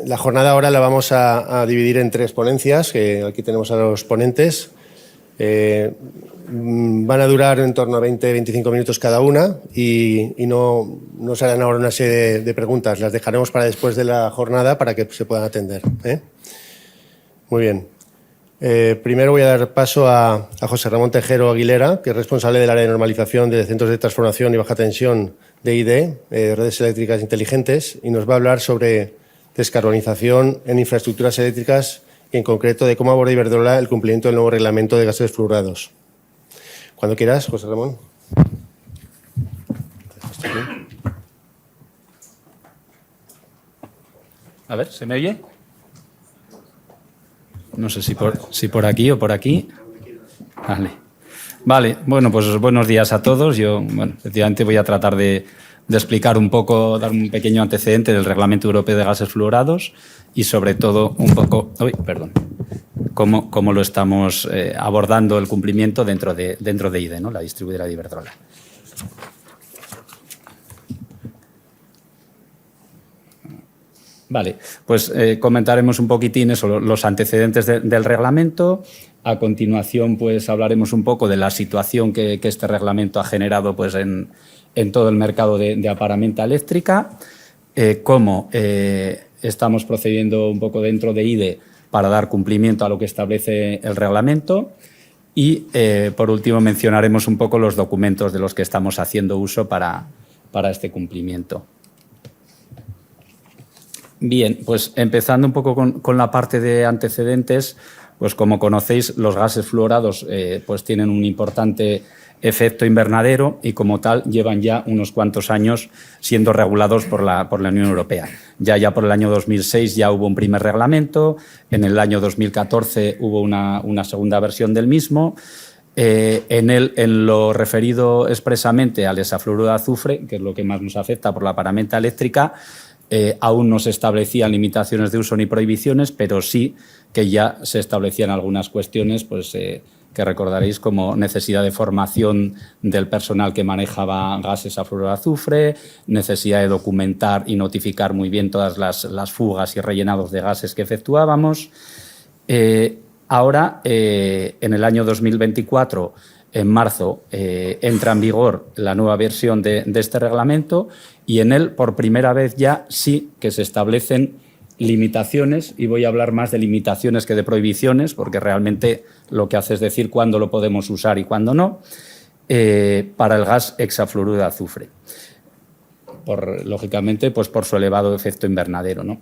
La jornada ahora la vamos a dividir en 3 ponencias, que aquí tenemos a los ponentes. Van a durar en torno a 20-25 minutos cada una y no se harán ahora una serie de preguntas. Las dejaremos para después de la jornada para que se puedan atender. Muy bien. Primero voy a dar paso a José Ramón Tejero Aguilera, que es responsable del área de normalización de centros de transformación y baja tensión de IDE, redes eléctricas inteligentes, y nos va a hablar sobre descarbonización en infraestructuras eléctricas y, en concreto, de cómo aborda Iberdrola el cumplimiento del nuevo reglamento de gases fluorados. Cuando quieras, José Ramón. A ver, ¿se me oye? No sé si por aquí o por aquí. Vale, bueno, pues buenos días a todos. Yo, efectivamente voy a tratar de explicar un poco, dar un pequeño antecedente del Reglamento Europeo de Gases Fluorados y, sobre todo, un poco, cómo lo estamos abordando el cumplimiento dentro de IDE, ¿no? La distribuidora de Iberdrola. Vale, pues comentaremos un poquitín eso, los antecedentes del reglamento. A continuación, pues hablaremos un poco de la situación que este reglamento ha generado pues, en todo el mercado de aparamenta eléctrica, cómo estamos procediendo un poco dentro de IDE para dar cumplimiento a lo que establece el reglamento y, por último, mencionaremos un poco los documentos de los que estamos haciendo uso para este cumplimiento. Bien, pues empezando un poco con la parte de antecedentes, pues como conocéis, los gases fluorados pues tienen un importante efecto invernadero y, como tal, llevan ya unos cuantos años siendo regulados por la Unión Europea. Ya por el año 2006 ya hubo un primer reglamento, en el año 2014 hubo una segunda versión del mismo. En lo referido expresamente al hexafluoruro de azufre, que es lo que más nos afecta por la aparamenta eléctrica, aún no se establecían limitaciones de uso ni prohibiciones, pero sí que ya se establecían algunas cuestiones pues, que recordaréis como necesidad de formación del personal que manejaba gases a fluoruro de azufre, necesidad de documentar y notificar muy bien todas las fugas y rellenados de gases que efectuábamos. Ahora, en el año 2024, en marzo, entra en vigor la nueva versión de este reglamento y en él, por primera vez ya, sí que se establecen limitaciones, y voy a hablar más de limitaciones que de prohibiciones, porque realmente lo que hace es decir cuándo lo podemos usar y cuándo no, para el gas hexafluoruro de azufre, lógicamente pues por su elevado efecto invernadero, ¿no?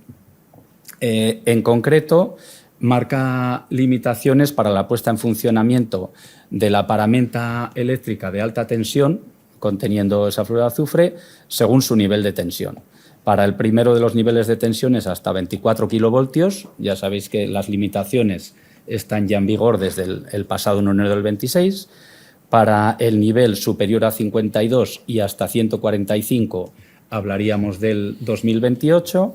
En concreto, marca limitaciones para la puesta en funcionamiento de la aparamenta eléctrica de alta tensión conteniendo hexafluoruro de azufre según su nivel de tensión. Para el primero de los niveles de tensión es hasta 24 kilovoltios. Ya sabéis que las limitaciones están ya en vigor desde el pasado 1 de enero del 26. Para el nivel superior a 52 y hasta 145 hablaríamos del 2028.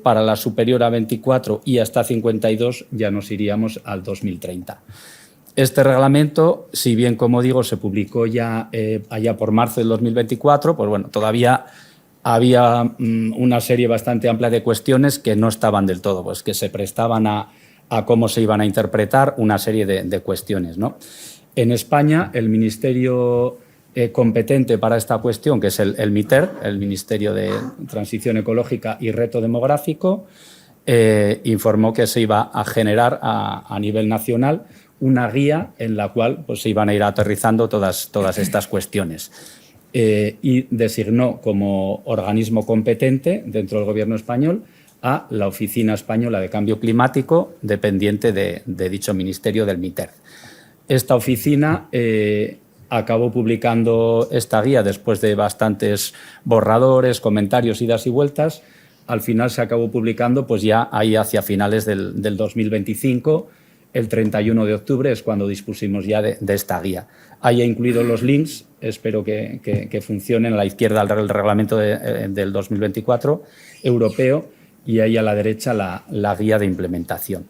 Para la superior a 24 y hasta 52 ya nos iríamos al 2030. Este reglamento, si bien, como digo, se publicó ya allá por marzo del 2024, pues bueno, todavía había una serie bastante amplia de cuestiones que no estaban del todo, pues que se prestaban a cómo se iban a interpretar una serie de cuestiones, ¿no? En España, el ministerio competente para esta cuestión, que es el MITER, el Ministerio de Transición Ecológica y Reto Demográfico, informó que se iba a generar a nivel nacional una guía en la cual pues, se iban a ir aterrizando todas estas cuestiones. Y designó como organismo competente dentro del Gobierno español a la Oficina Española de Cambio Climático, dependiente de dicho ministerio del MITER. Esta oficina acabó publicando esta guía después de bastantes borradores, comentarios, idas y vueltas. Al final se acabó publicando pues ya ahí hacia finales del 2025. El 31 de octubre es cuando dispusimos ya de esta guía. Ahí he incluido los links, espero que funcionen a la izquierda el reglamento del 2024 europeo y ahí a la derecha la guía de implementación.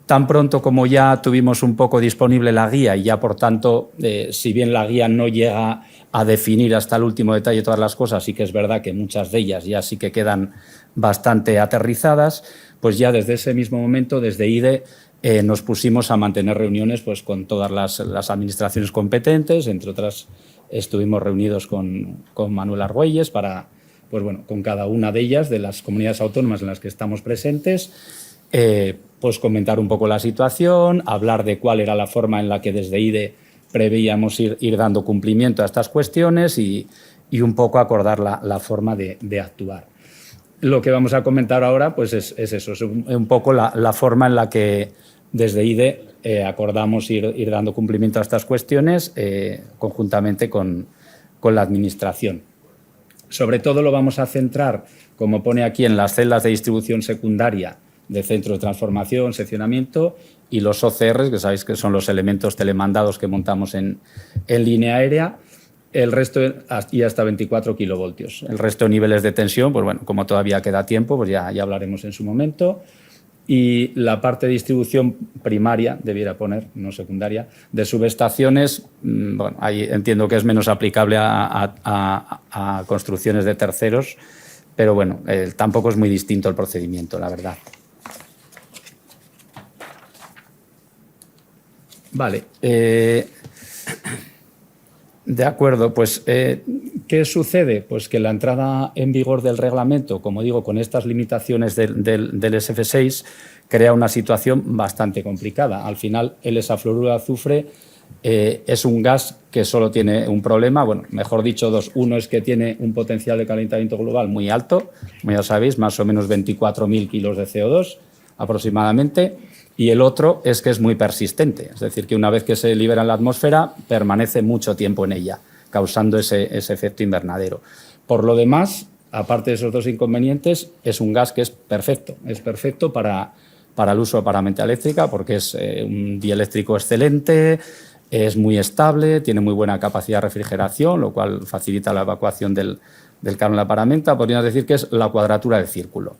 Tan pronto como ya tuvimos un poco disponible la guía y ya, por tanto, si bien la guía no llega a definir hasta el último detalle todas las cosas, sí que es verdad que muchas de ellas ya sí que quedan bastante aterrizadas, pues ya desde ese mismo momento, desde IDE, nos pusimos a mantener reuniones pues, con todas las administraciones competentes. Entre otras, estuvimos reunidos con Manuel Argüelles para, pues bueno, con cada una de ellas, de las comunidades autónomas en las que estamos presentes, pues comentar un poco la situación, hablar de cuál era la forma en la que desde IDE preveíamos ir dando cumplimiento a estas cuestiones y un poco acordar la forma de actuar. Lo que vamos a comentar ahora pues es eso, es un poco la forma en la que desde IDE acordamos ir dando cumplimiento a estas cuestiones conjuntamente con la Administración. Sobre todo lo vamos a centrar, como pone aquí, en las celdas de distribución secundaria de centros de transformación, seccionamiento, y los OCR, que sabéis que son los elementos telemandados que montamos en línea aérea, el resto y hasta 24 kilovoltios. El resto de niveles de tensión, pues bueno, como todavía queda tiempo, pues ya hablaremos en su momento. Y la parte de distribución primaria, debiera poner, no secundaria, de subestaciones, bueno, ahí entiendo que es menos aplicable a construcciones de terceros, pero bueno, tampoco es muy distinto el procedimiento, la verdad. Vale. De acuerdo, pues ¿qué sucede? Pues que la entrada en vigor del reglamento, como digo, con estas limitaciones del SF6, crea una situación bastante complicada. Al final, el hexafluoruro de azufre es un gas que solo tiene un problema, bueno, mejor dicho dos. Uno es que tiene un potencial de calentamiento global muy alto, como ya sabéis, más o menos 24.000 kilos de CO2 aproximadamente. Y el otro es que es muy persistente, es decir, que una vez que se libera en la atmósfera permanece mucho tiempo en ella, causando ese efecto invernadero. Por lo demás, aparte de esos dos inconvenientes, es un gas que es perfecto para el uso de paramenta eléctrica porque es un dieléctrico excelente, es muy estable, tiene muy buena capacidad de refrigeración, lo cual facilita la evacuación del calor en la paramenta. Podríamos decir que es la cuadratura del círculo,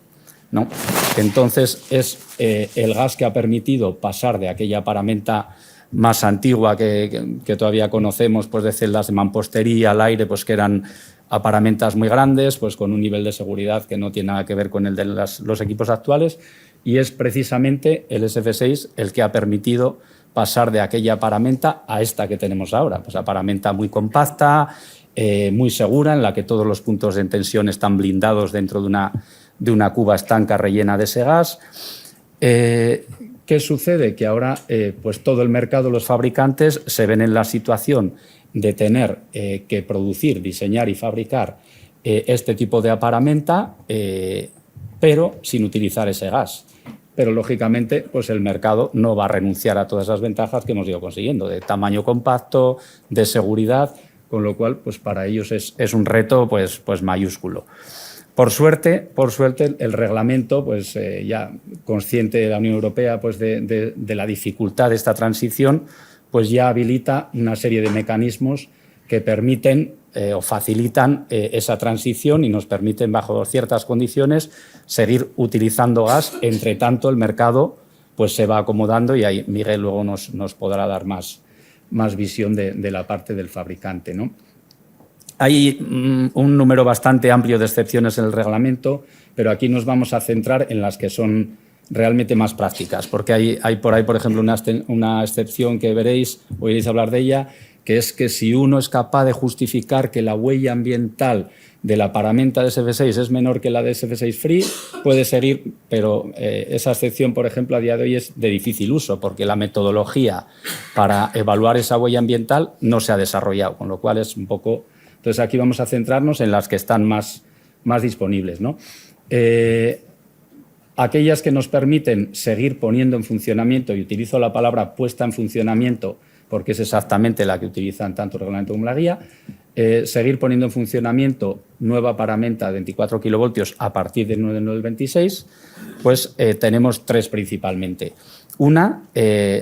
¿no? Entonces, es el gas que ha permitido pasar de aquella paramenta más antigua que todavía conocemos, pues de celdas de mampostería al aire, pues que eran a paramentas muy grandes, pues con un nivel de seguridad que no tiene nada que ver con el de los equipos actuales, y es precisamente el SF6 el que ha permitido pasar de aquella paramenta a esta que tenemos ahora, pues a paramenta muy compacta, muy segura, en la que todos los puntos de tensión están blindados dentro de una cuba estanca rellena de ese gas. ¿Qué sucede? Que ahora pues todo el mercado, los fabricantes, se ven en la situación de tener que producir, diseñar y fabricar este tipo de aparamenta, pero sin utilizar ese gas. Pero, lógicamente, pues el mercado no va a renunciar a todas esas ventajas que hemos ido consiguiendo, de tamaño compacto, de seguridad, con lo cual, pues para ellos es un reto pues mayúsculo. Por suerte, el reglamento, pues ya consciente de la Unión Europea pues de la dificultad de esta transición, pues ya habilita una serie de mecanismos que permiten o facilitan esa transición y nos permiten, bajo ciertas condiciones, seguir utilizando gas. Entre tanto, el mercado pues se va acomodando y ahí Miguel luego nos podrá dar más visión de la parte del fabricante, ¿no? Hay un número bastante amplio de excepciones en el reglamento, pero aquí nos vamos a centrar en las que son realmente más prácticas, porque hay por ahí, por ejemplo, una excepción que veréis, oiréis hablar de ella, que es que si uno es capaz de justificar que la huella ambiental de la paramenta de SF6 es menor que la de SF6 Free, puede seguir, pero esa excepción, por ejemplo, a día de hoy es de difícil uso, porque la metodología para evaluar esa huella ambiental no se ha desarrollado, con lo cual es un poco... Entonces, aquí vamos a centrarnos en las que están más disponibles, ¿no? Aquellas que nos permiten seguir poniendo en funcionamiento, y utilizo la palabra puesta en funcionamiento porque es exactamente la que utilizan tanto el reglamento como la guía, seguir poniendo en funcionamiento nueva paramenta de 24 kilovoltios a partir del 9 del 26, pues tenemos tres principalmente. Una,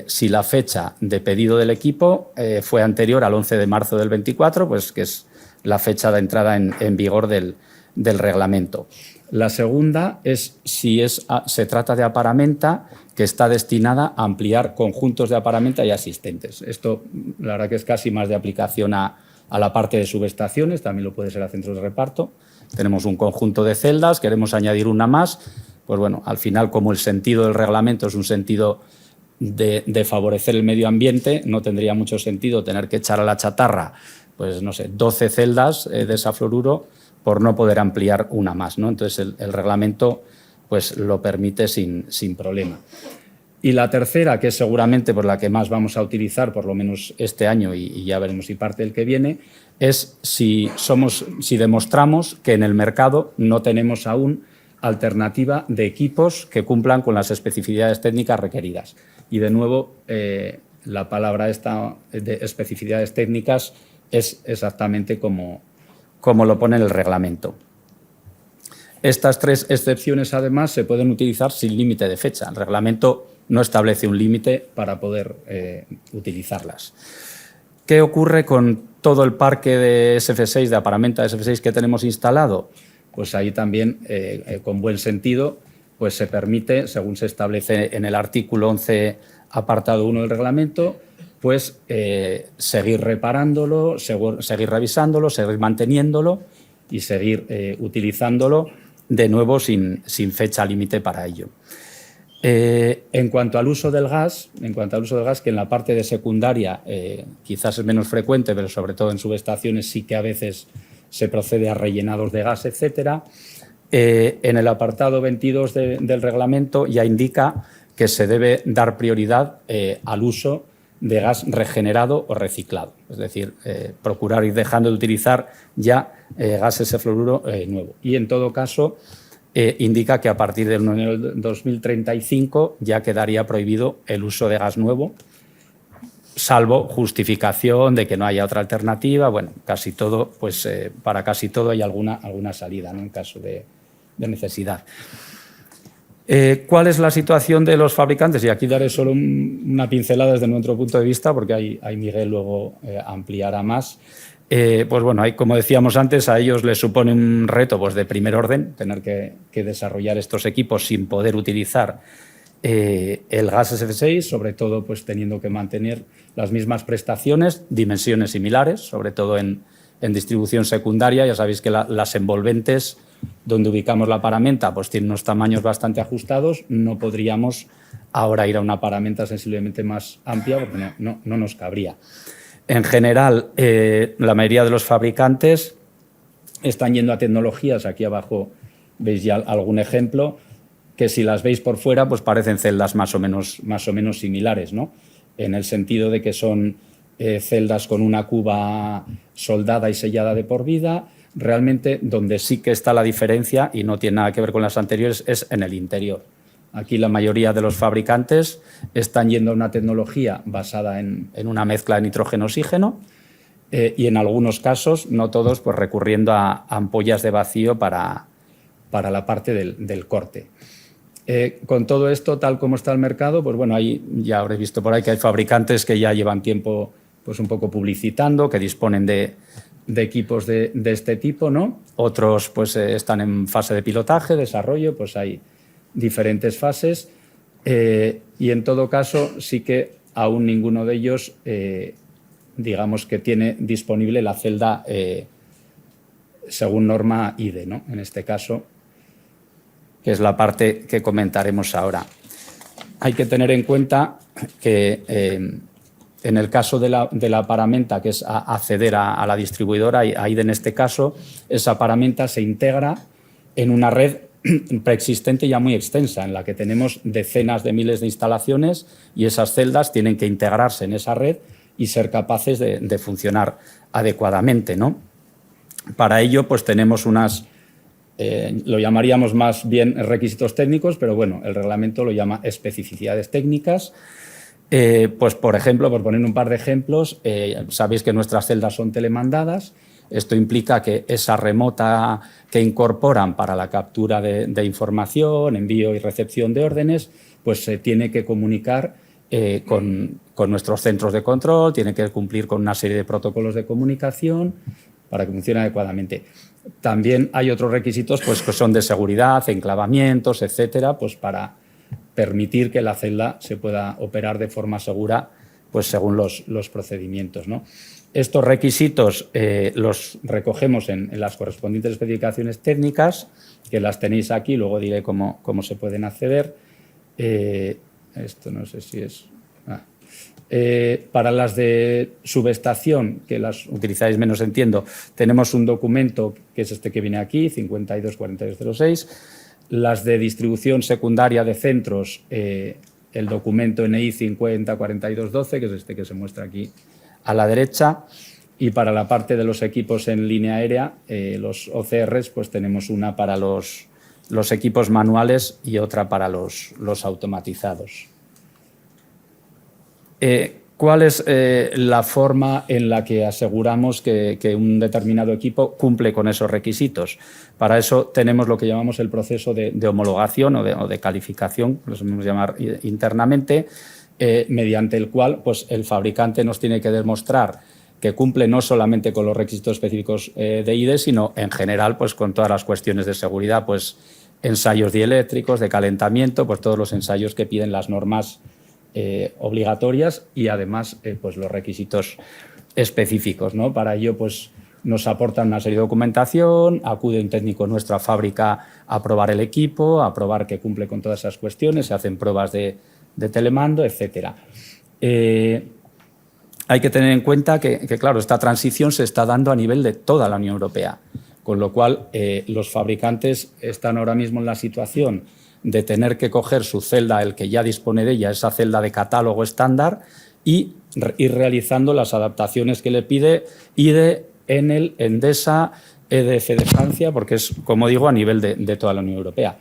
si la fecha de pedido del equipo fue anterior al 11 de marzo del 24, pues que es la fecha de entrada en vigor del reglamento. La segunda es si se trata de aparamenta que está destinada a ampliar conjuntos de aparamenta y asistentes. Esto, la verdad que es casi más de aplicación a la parte de subestaciones, también lo puede ser a centros de reparto. Tenemos un conjunto de celdas, queremos añadir una más. Pues bueno, al final, como el sentido del reglamento es un sentido de favorecer el medio ambiente, no tendría mucho sentido tener que echar a la chatarra, pues no sé, 12 celdas de hexafluoruro por no poder ampliar una más, ¿no? Entonces, el reglamento pues, lo permite sin problema. Y la tercera, que es seguramente por la que más vamos a utilizar, por lo menos este año y ya veremos si parte del que viene, es si demostramos que en el mercado no tenemos aún alternativa de equipos que cumplan con las especificidades técnicas requeridas. Y de nuevo, la palabra esta de especificidades técnicas es exactamente como lo pone en el reglamento. Estas tres excepciones, además, se pueden utilizar sin límite de fecha. El reglamento no establece un límite para poder utilizarlas. ¿Qué ocurre con todo el parque de SF6, de aparamenta de SF6 que tenemos instalado? Pues ahí también, con buen sentido, pues se permite, según se establece en el artículo 11, apartado 1 del reglamento, pues seguir reparándolo, seguir revisándolo, seguir manteniéndolo y seguir utilizándolo de nuevo sin fecha límite para ello. En cuanto al uso del gas, que en la parte de secundaria quizás es menos frecuente, pero sobre todo en subestaciones sí que a veces se procede a rellenados de gas, etcétera. En el apartado 22 del reglamento ya indica que se debe dar prioridad al uso de gas regenerado o reciclado. Es decir, procurar ir dejando de utilizar ya gas hexafluoruro nuevo. Y en todo caso, indica que a partir del 2035 ya quedaría prohibido el uso de gas nuevo, salvo justificación de que no haya otra alternativa. Bueno, casi todo, pues para casi todo hay alguna salida, ¿no?, en caso de necesidad. ¿Cuál es la situación de los fabricantes? Y aquí daré solo una pincelada desde nuestro punto de vista, porque ahí Miguel luego ampliará más. Pues bueno, como decíamos antes, a ellos les supone un reto pues, de primer orden, tener que desarrollar estos equipos sin poder utilizar el gas SF6, sobre todo pues, teniendo que mantener las mismas prestaciones, dimensiones similares, sobre todo en distribución secundaria. Ya sabéis que las envolventes donde ubicamos la paramenta pues tienen unos tamaños bastante ajustados. No podríamos ahora ir a una paramenta sensiblemente más amplia porque no nos cabría. En general, la mayoría de los fabricantes están yendo a tecnologías, aquí abajo veis ya algún ejemplo, que si las veis por fuera pues parecen celdas más o menos similares, ¿no? En el sentido de que son celdas con una cuba soldada y sellada de por vida. Realmente donde sí que está la diferencia, y no tiene nada que ver con las anteriores, es en el interior. Aquí la mayoría de los fabricantes están yendo a una tecnología basada en una mezcla de nitrógeno-oxígeno y en algunos casos, no todos, pues recurriendo a ampollas de vacío para la parte del corte. Con todo esto, tal como está el mercado, pues bueno, ahí ya habréis visto por ahí que hay fabricantes que ya llevan tiempo pues un poco publicitando, que disponen de equipos de este tipo, ¿no? Otros pues están en fase de pilotaje, desarrollo, pues hay diferentes fases y en todo caso sí que aún ninguno de ellos digamos que tiene disponible la celda según norma IDE, ¿no? En este caso, que es la parte que comentaremos ahora. Hay que tener en cuenta que en el caso de la paramenta, que es acceder a la distribuidora, ahí en este caso, esa paramenta se integra en una red preexistente ya muy extensa, en la que tenemos decenas de miles de instalaciones y esas celdas tienen que integrarse en esa red y ser capaces de funcionar adecuadamente, ¿no? Para ello, pues tenemos unas, lo llamaríamos más bien requisitos técnicos, pero bueno, el reglamento lo llama especificidades técnicas. Pues, por ejemplo, por poner un par de ejemplos, sabéis que nuestras celdas son telemandadas. Esto implica que esa remota que incorporan para la captura de información, envío y recepción de órdenes, pues se tiene que comunicar con nuestros centros de control, tiene que cumplir con una serie de protocolos de comunicación para que funcione adecuadamente. También hay otros requisitos pues, que son de seguridad, enclavamientos, etcétera, pues para permitir que la celda se pueda operar de forma segura pues, según los procedimientos, ¿no? Estos requisitos los recogemos en las correspondientes especificaciones técnicas, que las tenéis aquí, luego diré cómo se pueden acceder. Esto no sé si es... para las de subestación, que las utilizáis menos, entiendo, tenemos un documento que es este que viene aquí, 524206. Las de distribución secundaria de centros, el documento NI 504212, que es este que se muestra aquí a la derecha. Y para la parte de los equipos en línea aérea, los OCRs, pues tenemos una para los equipos manuales y otra para los automatizados. ¿Cuál es la forma en la que aseguramos que un determinado equipo cumple con esos requisitos? Para eso tenemos lo que llamamos el proceso de homologación o de calificación, lo solemos llamar internamente, mediante el cual pues, el fabricante nos tiene que demostrar que cumple no solamente con los requisitos específicos de IDE, sino en general pues, con todas las cuestiones de seguridad, pues, ensayos dieléctricos, de calentamiento, pues todos los ensayos que piden las normas obligatorias y además pues los requisitos específicos, ¿no? Para ello pues, nos aportan una serie de documentación, acude un técnico a nuestra fábrica a probar el equipo, a probar que cumple con todas esas cuestiones, se hacen pruebas de telemando, etcétera. Hay que tener en cuenta que, claro, esta transición se está dando a nivel de toda la Unión Europea, con lo cual los fabricantes están ahora mismo en la situación de tener que coger su celda, el que ya dispone de ella, esa celda de catálogo estándar, y ir realizando las adaptaciones que le pide IDE, Enel, Endesa, EDF de Francia, porque es, como digo, a nivel de toda la Unión Europea.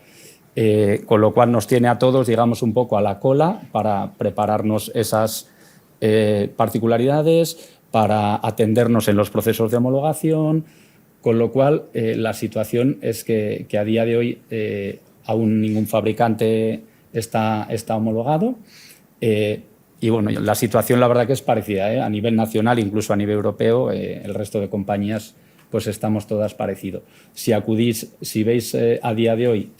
Con lo cual nos tiene a todos, digamos, un poco a la cola para prepararnos esas particularidades, para atendernos en los procesos de homologación, con lo cual la situación es que a día de hoy aún ningún fabricante está homologado. Y bueno, la situación la verdad que es parecida, a nivel nacional, incluso a nivel europeo, el resto de compañías pues estamos todas parecidos. Si acudís, si veis a día de hoy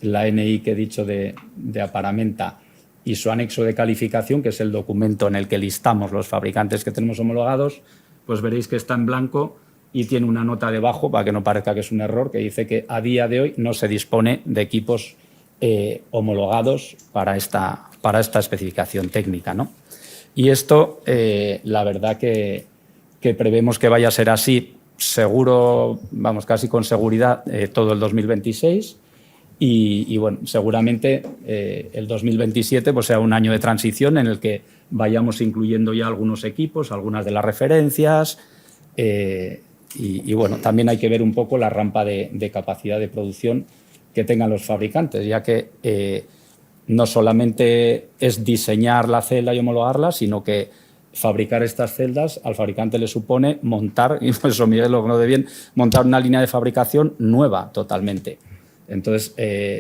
la NI que he dicho de Aparamenta y su anexo de calificación, que es el documento en el que listamos los fabricantes que tenemos homologados, pues veréis que está en blanco y tiene una nota debajo, para que no parezca que es un error, que dice que a día de hoy no se dispone de equipos homologados para esta especificación técnica, ¿no? Y esto, la verdad que prevemos que vaya a ser así, seguro, vamos, casi con seguridad, todo el 2026. Y bueno, seguramente el 2027 pues, sea un año de transición en el que vayamos incluyendo ya algunos equipos, algunas de las referencias. Y bueno, también hay que ver un poco la rampa de capacidad de producción que tengan los fabricantes, ya que no solamente es diseñar la celda y homologarla, sino que fabricar estas celdas al fabricante le supone montar, y por eso Miguel lo conoce bien, montar una línea de fabricación nueva totalmente. Entonces,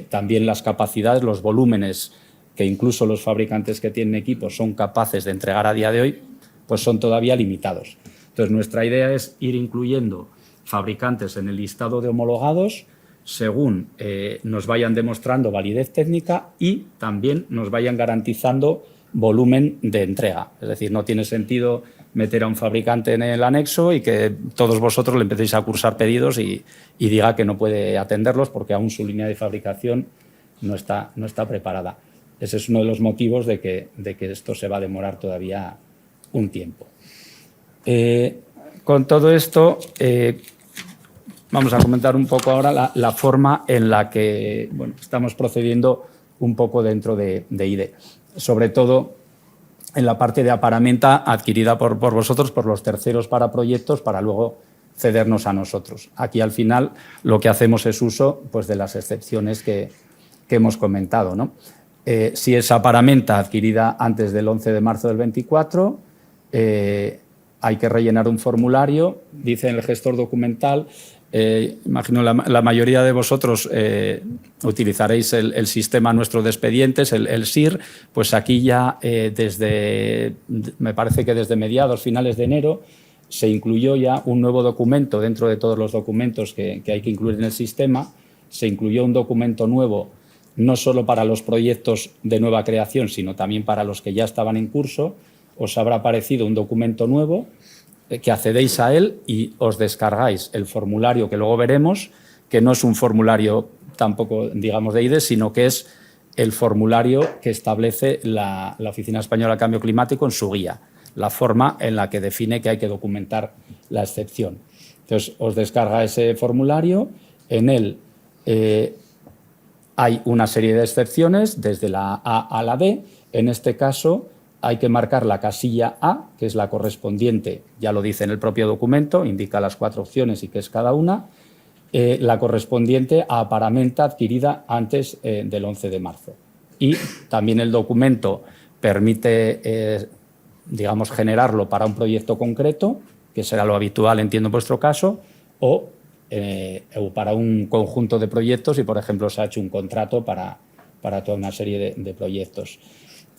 también las capacidades, los volúmenes que incluso los fabricantes que tienen equipos son capaces de entregar a día de hoy, pues son todavía limitados. Entonces, nuestra idea es ir incluyendo fabricantes en el listado de homologados según nos vayan demostrando validez técnica y también nos vayan garantizando volumen de entrega. Es decir, no tiene sentido meter a un fabricante en el anexo y que todos vosotros le empecéis a cursar pedidos y diga que no puede atenderlos porque aún su línea de fabricación no está preparada. Ese es uno de los motivos de que esto se va a demorar todavía un tiempo. Con todo esto, vamos a comentar un poco ahora la forma en la que bueno, estamos procediendo un poco dentro de IDE. Sobre todo en la parte de Aparamenta adquirida por vosotros, por los terceros para proyectos, para luego cedernos a nosotros. Aquí, al final, lo que hacemos es uso pues, de las excepciones que hemos comentado, ¿no? Si es Aparamenta adquirida antes del 11 de marzo del 24, hay que rellenar un formulario, dice en el gestor documental. Imagino la mayoría de vosotros utilizaréis el sistema nuestro de expedientes, el SIR, pues aquí ya me parece que desde mediados, finales de enero, se incluyó ya un nuevo documento dentro de todos los documentos que hay que incluir en el sistema. Se incluyó un documento nuevo no solo para los proyectos de nueva creación, sino también para los que ya estaban en curso. Os habrá aparecido un documento nuevo que accedéis a él y os descargáis el formulario que luego veremos, que no es un formulario tampoco, digamos, de IDES, sino que es el formulario que establece la Oficina Española de Cambio Climático en su guía, la forma en la que define que hay que documentar la excepción. Entonces, os descarga ese formulario, en él hay una serie de excepciones, desde la A a la D. En este caso, hay que marcar la casilla A, que es la correspondiente, ya lo dice en el propio documento, indica las 4 opciones y qué es cada una, la correspondiente a paramenta adquirida antes del 11 de marzo. Y también el documento permite, digamos, generarlo para un proyecto concreto, que será lo habitual, entiendo, en vuestro caso, o para un conjunto de proyectos y, por ejemplo, se ha hecho un contrato para toda una serie de proyectos.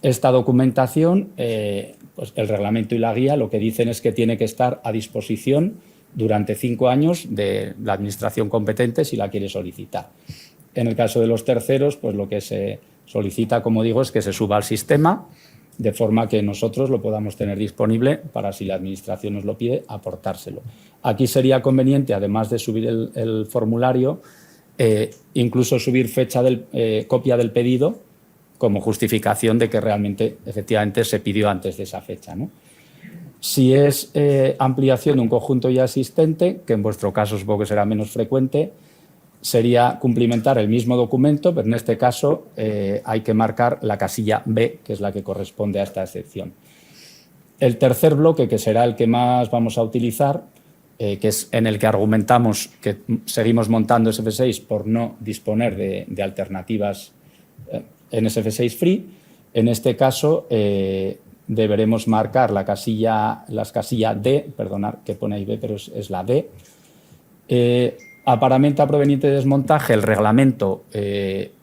Esta documentación, pues el reglamento y la guía lo que dicen es que tiene que estar a disposición durante 5 años de la administración competente si la quiere solicitar. En el caso de los terceros, pues lo que se solicita, como digo, es que se suba al sistema de forma que nosotros lo podamos tener disponible para, si la administración nos lo pide, aportárselo. Aquí sería conveniente, además de subir el formulario, incluso subir copia del pedido como justificación de que realmente, efectivamente, se pidió antes de esa fecha, ¿no? Si es ampliación de un conjunto ya existente, que en vuestro caso supongo que será menos frecuente, sería cumplimentar el mismo documento, pero en este caso hay que marcar la casilla B, que es la que corresponde a esta excepción. El tercer bloque, que será el que más vamos a utilizar, que es en el que argumentamos que seguimos montando SF6 por no disponer de alternativas en SF6 Free. En este caso deberemos marcar la casilla D, perdonad que pone ahí B, pero es la D. A paramenta proveniente de desmontaje, el reglamento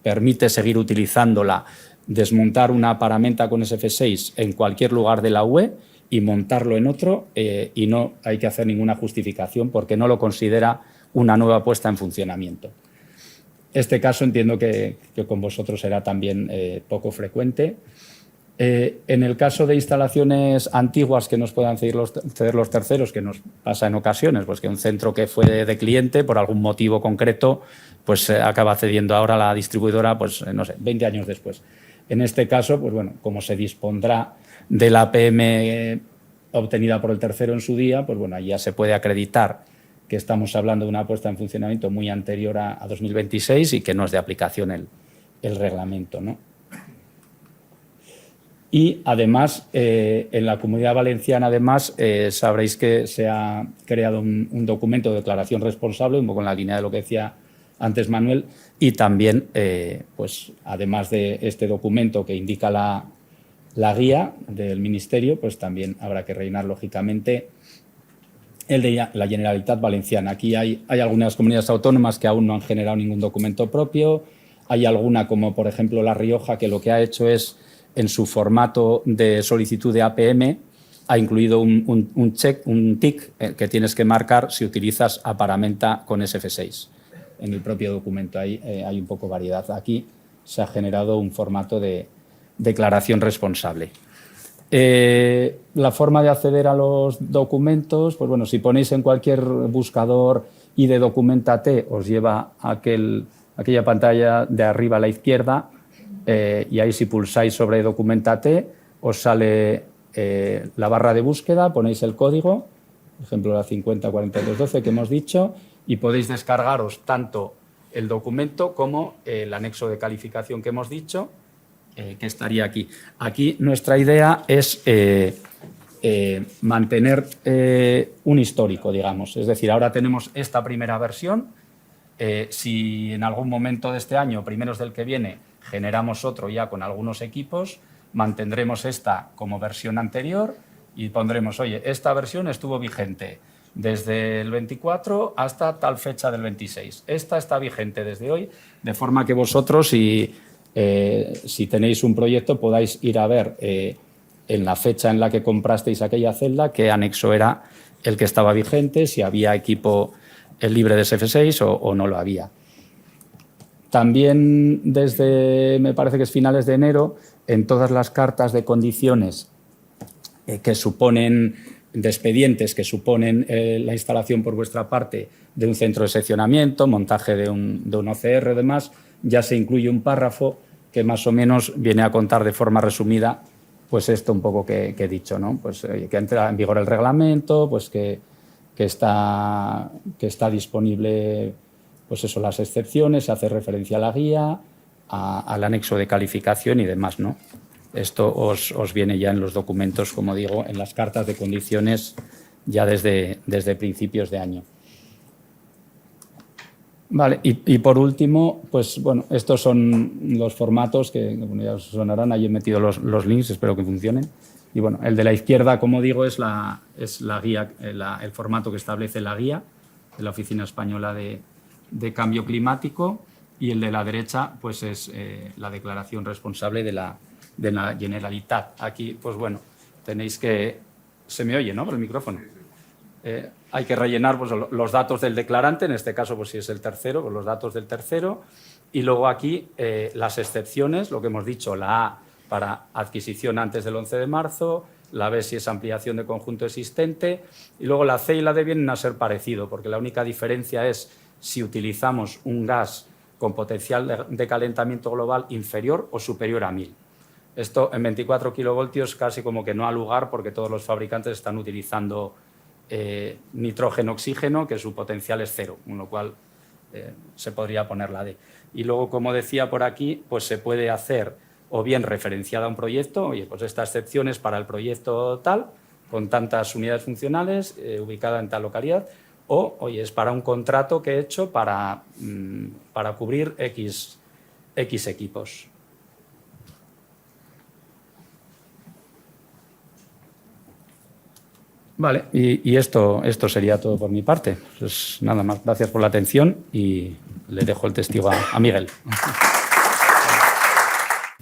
permite seguir utilizándola, desmontar una paramenta con SF6 en cualquier lugar de la UE y montarlo en otro, y no hay que hacer ninguna justificación porque no lo considera una nueva puesta en funcionamiento. Este caso entiendo que con vosotros será también poco frecuente. En el caso de instalaciones antiguas que nos puedan ceder los terceros, que nos pasa en ocasiones, pues que un centro que fue de cliente por algún motivo concreto, pues acaba cediendo ahora la distribuidora, pues no sé, 20 años después. En este caso, pues bueno, como se dispondrá de la APM obtenida por el tercero en su día, pues bueno, ahí ya se puede acreditar que estamos hablando de una puesta en funcionamiento muy anterior a 2026 y que no es de aplicación el reglamento, ¿no? Y además, en la Comunidad Valenciana, además, sabréis que se ha creado un documento de declaración responsable, un poco en la línea de lo que decía antes Manuel, y también, pues, además de este documento que indica la guía del Ministerio, pues también habrá que rellenar, lógicamente, el de la Generalitat Valenciana. Aquí hay algunas comunidades autónomas que aún no han generado ningún documento propio. Hay alguna, como por ejemplo La Rioja, que lo que ha hecho es, en su formato de solicitud de APM, ha incluido un tick que tienes que marcar si utilizas a paramenta con SF6. En el propio documento hay un poco variedad. Aquí se ha generado un formato de declaración responsable. La forma de acceder a los documentos, pues bueno, si ponéis en cualquier buscador ID Documentate, os lleva a aquella pantalla de arriba a la izquierda, y ahí si pulsáis sobre Documentate os sale la barra de búsqueda, ponéis el código, por ejemplo la 504212 que hemos dicho, y podéis descargaros tanto el documento como el anexo de calificación que hemos dicho, que estaría aquí. Aquí nuestra idea es mantener un histórico, digamos. Es decir, ahora tenemos esta primera versión. Si en algún momento de este año, primeros del que viene, generamos otro ya con algunos equipos, mantendremos esta como versión anterior y pondremos, oye, esta versión estuvo vigente desde el 24 hasta tal fecha del 26. Esta está vigente desde hoy, de forma que vosotros, si tenéis un proyecto, podáis ir a ver en la fecha en la que comprasteis aquella celda qué anexo era el que estaba vigente, si había equipo libre de SF6 o no lo había. También desde, me parece que es finales de enero, en todas las cartas de condiciones que suponen, de expedientes que suponen la instalación por vuestra parte de un centro de seccionamiento, montaje de un OCR y demás, ya se incluye un párrafo que más o menos viene a contar de forma resumida pues esto un poco que he dicho, ¿no? Pues que entra en vigor el reglamento, pues que está disponible, pues eso, las excepciones, se hace referencia a la guía, al anexo de calificación y demás, ¿no? Esto os viene ya en los documentos, como digo, en las cartas de condiciones ya desde principios de año. Vale, y por último, pues bueno, estos son los formatos que bueno, ya os sonarán, ahí he metido los links, espero que funcionen. Y bueno, el de la izquierda, como digo, es la guía, el formato que establece la guía de la Oficina Española de Cambio Climático, y el de la derecha pues es la declaración responsable de la Generalitat. Aquí, pues bueno, tenéis que... ¿Se me oye, no? Por el micrófono. Hay que rellenar pues, los datos del declarante, en este caso, pues si es el tercero, pues los datos del tercero, y luego aquí las excepciones, lo que hemos dicho, la A para adquisición antes del 11 de marzo, la B si es ampliación de conjunto existente, y luego la C y la D vienen a ser parecido, porque la única diferencia es si utilizamos un gas con potencial de calentamiento global inferior o superior a 1000. Esto en 24 kilovoltios casi como que no ha lugar, porque todos los fabricantes están utilizando nitrógeno-oxígeno, que su potencial es 0, con lo cual se podría poner la D. Y luego, como decía por aquí, pues se puede hacer o bien referenciada a un proyecto, oye, pues esta excepción es para el proyecto tal, con tantas unidades funcionales, ubicada en tal localidad, o, oye, es para un contrato que he hecho para cubrir X equipos. Vale, y esto sería todo por mi parte. Pues nada más, gracias por la atención y le dejo el testigo a Miguel.